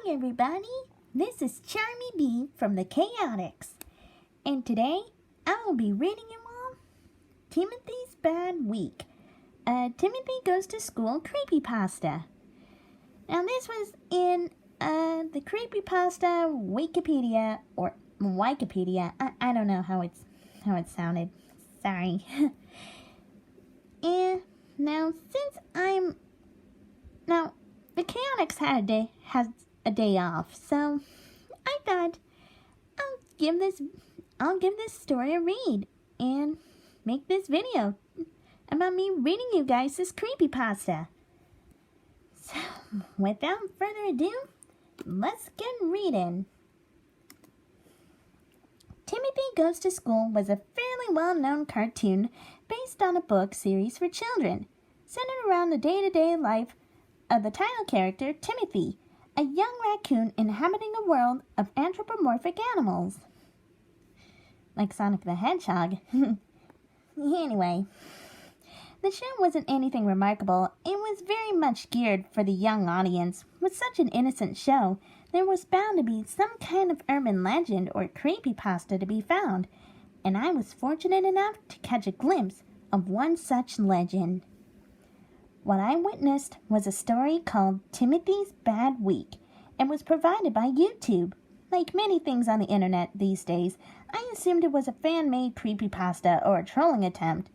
Hi everybody, this is Charmy Bee from the Chaotix, and today I will be reading you all Timothy's Bad Week, Timothy Goes to School creepypasta. Now this was in the creepypasta Wikipedia, or Wikipedia, I don't know how it sounded, sorry. And now the Chaotix has a day off, so I thought I'll give this story a read and make this video about me reading you guys this creepypasta. So, without further ado, let's get reading. Timothy Goes to School was a fairly well-known cartoon based on a book series for children, centered around the day-to-day life of the title character, Timothy, a young raccoon inhabiting a world of anthropomorphic animals. Like Sonic the Hedgehog. Anyway, the show wasn't anything remarkable. It was very much geared for the young audience. With such an innocent show, there was bound to be some kind of urban legend or creepypasta to be found, and I was fortunate enough to catch a glimpse of one such legend. What I witnessed was a story called Timothy's Bad Week and was provided by YouTube. Like many things on the internet these days, I assumed it was a fan-made creepypasta or a trolling attempt.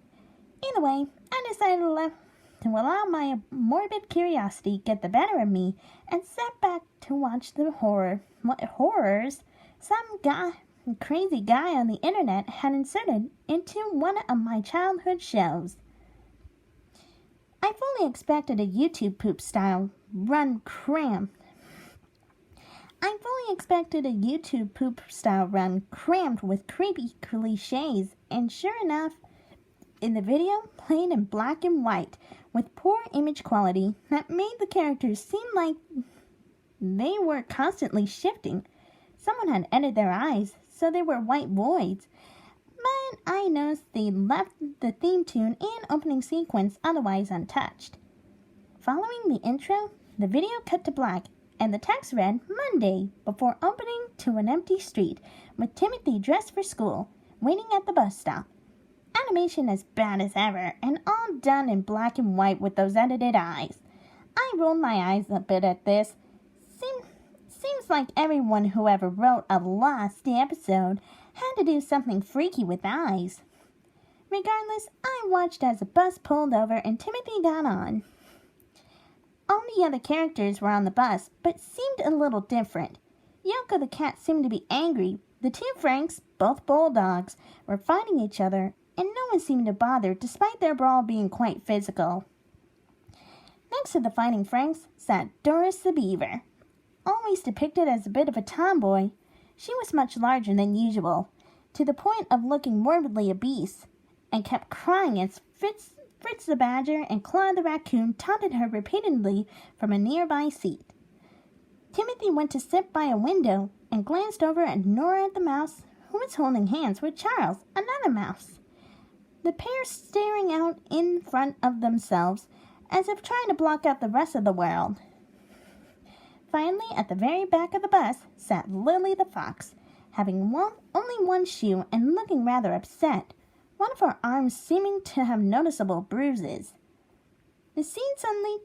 Either way, I decided to allow my morbid curiosity get the better of me and sat back to watch the horrors some crazy guy on the internet had inserted into one of my childhood shows. I fully expected a YouTube poop style run crammed with creepy cliches, and sure enough, in the video, played in black and white, with poor image quality that made the characters seem like they were constantly shifting. Someone had edited their eyes, so they were white voids. But I noticed they left the theme tune and opening sequence otherwise untouched. Following the intro, the video cut to black, and the text read Monday before opening to an empty street with Timothy dressed for school, waiting at the bus stop. Animation as bad as ever, and all done in black and white with those edited eyes. I rolled my eyes a bit at this. Seems like everyone who ever wrote a Lost episode had to do something freaky with eyes. Regardless, I watched as the bus pulled over and Timothy got on. All the other characters were on the bus, but seemed a little different. Yoko the cat seemed to be angry. The two Franks, both bulldogs, were fighting each other, and no one seemed to bother despite their brawl being quite physical. Next to the fighting Franks sat Doris the Beaver. Always depicted as a bit of a tomboy, she was much larger than usual, to the point of looking morbidly obese, and kept crying as Fritz the Badger and Claude the Raccoon taunted her repeatedly from a nearby seat. Timothy went to sit by a window and glanced over at Nora the Mouse, who was holding hands with Charles, another mouse. The pair staring out in front of themselves as if trying to block out the rest of the world. Finally, at the very back of the bus sat Lily the Fox, having only one shoe and looking rather upset, one of her arms seeming to have noticeable bruises. The scene suddenly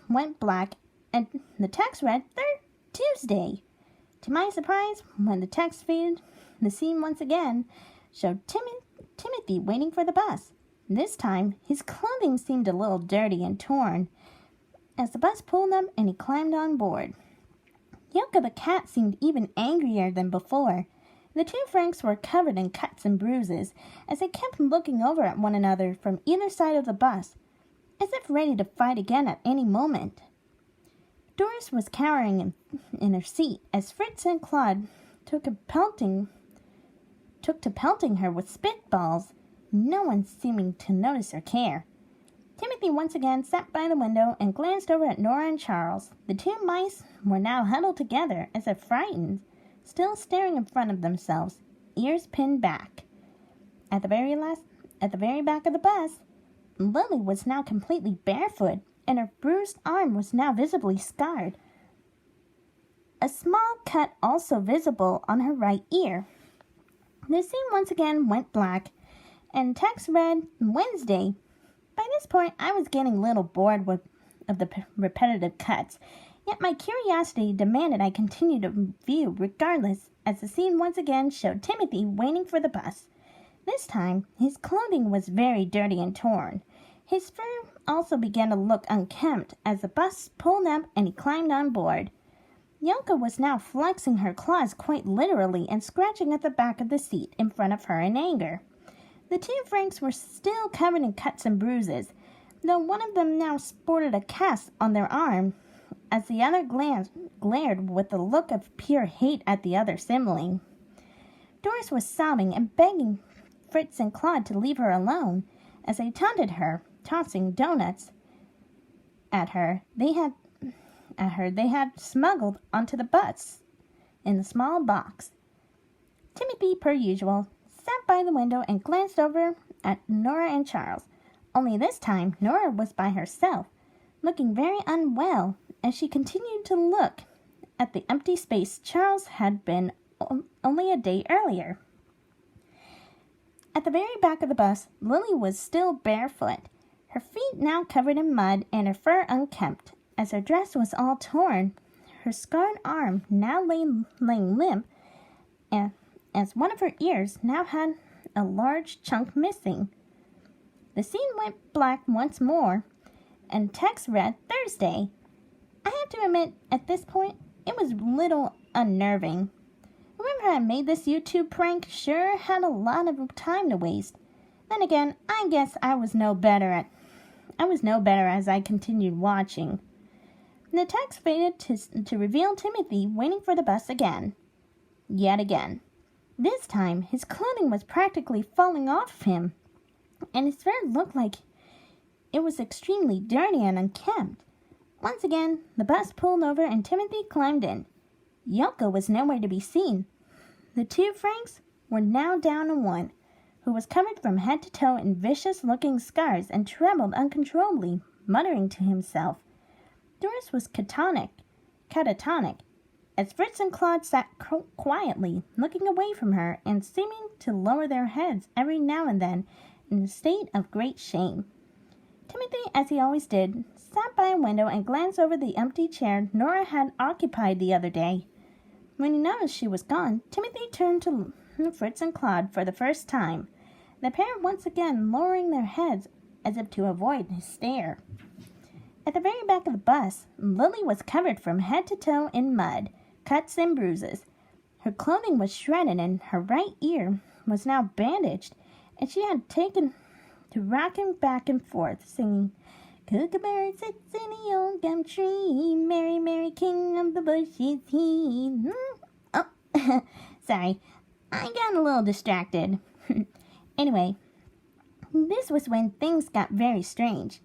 went black, and the text read, "Third Tuesday." To my surprise, when the text faded, the scene once again showed Timothy waiting for the bus. This time, his clothing seemed a little dirty and torn, as the bus pulled up and he climbed on board. Yoko the cat seemed even angrier than before. The two Franks were covered in cuts and bruises, as they kept looking over at one another from either side of the bus, as if ready to fight again at any moment. Doris was cowering in her seat as Fritz and Claude took to pelting her with spitballs, no one seeming to notice or care. Timothy once again sat by the window and glanced over at Nora and Charles. The two mice were now huddled together as if frightened, still staring in front of themselves, ears pinned back. At the very back of the bus, Lily was now completely barefoot, and her bruised arm was now visibly scarred. a small cut also visible on her right ear. The scene once again went black, and text read, Wednesday. By this point, I was getting a little bored of the repetitive cuts, yet my curiosity demanded I continue to view regardless, as the scene once again showed Timothy waiting for the bus. This time, his clothing was very dirty and torn. His fur also began to look unkempt as the bus pulled up and he climbed on board. Yoko was now flexing her claws quite literally and scratching at the back of the seat in front of her in anger. The two Franks were still covered in cuts and bruises, though one of them now sported a cast on their arm, as the other glared with a look of pure hate at the other sibling. Doris was sobbing and begging Fritz and Claude to leave her alone, as they taunted her, tossing donuts at her. They had smuggled onto the bus in the small box. Timothy, per usual, sat by the window and glanced over at Nora and Charles. Only this time, Nora was by herself, looking very unwell, as she continued to look at the empty space Charles had been only a day earlier. At the very back of the bus, Lily was still barefoot, her feet now covered in mud and her fur unkempt, as her dress was all torn. Her scarred arm now laying limp, and as one of her ears now had a large chunk missing. The scene went black once more, and text read Thursday. I have to admit, at this point, it was a little unnerving. Whoever had made this YouTube prank sure had a lot of time to waste. Then again, I guess I was no better as I continued watching. The text faded to reveal Timothy waiting for the bus again. Yet again. This time, his clothing was practically falling off him, and his fur looked like it was extremely dirty and unkempt. Once again, the bus pulled over and Timothy climbed in. Yoko was nowhere to be seen. The two Franks were now down to one, who was covered from head to toe in vicious-looking scars and trembled uncontrollably, muttering to himself. Doris was catatonic, as Fritz and Claude sat quietly, looking away from her and seeming to lower their heads every now and then in a state of great shame. Timothy, as he always did, sat by a window and glanced over the empty chair Nora had occupied the other day. When he noticed she was gone, Timothy turned to Fritz and Claude for the first time, the pair once again lowering their heads as if to avoid his stare. At the very back of the bus, Lily was covered from head to toe in mud, cuts and bruises. Her clothing was shredded and her right ear was now bandaged, and she had taken to rocking back and forth, singing, Kookaburra sits in the old gum tree, Mary, Mary, king of the bushes he. Oh, sorry, I got a little distracted. Anyway, this was when things got very strange.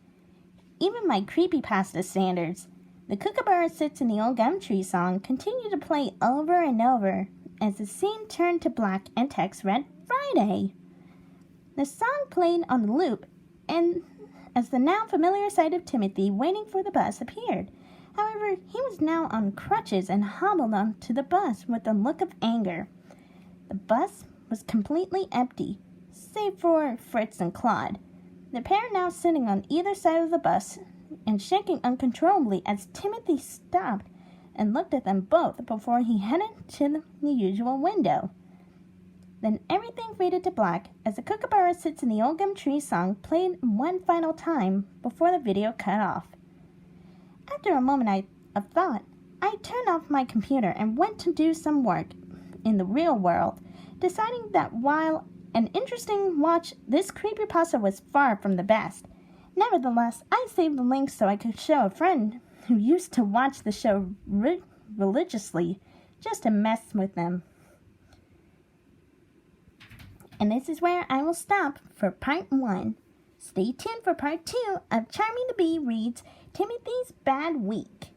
Even my creepypasta standards, the Kookaburra Sits in the Old Gum Tree song continued to play over and over as the scene turned to black and text read Friday. The song played on the loop, and as the now familiar sight of Timothy waiting for the bus appeared. However, he was now on crutches and hobbled onto the bus with a look of anger. The bus was completely empty, save for Fritz and Claude, the pair now sitting on either side of the bus and shaking uncontrollably as Timothy stopped and looked at them both before he headed to the usual window. Then everything faded to black as the Kookaburra Sits in the Old Gum Tree song played one final time before the video cut off. After a moment of thought, I turned off my computer and went to do some work in the real world, deciding that while an interesting watch, this creepypasta was far from the best. Nevertheless, I saved the link so I could show a friend who used to watch the show religiously just to mess with them. And this is where I will stop for part 1. Stay tuned for part 2 of Charmy Bee reads Timothy's Bad Week.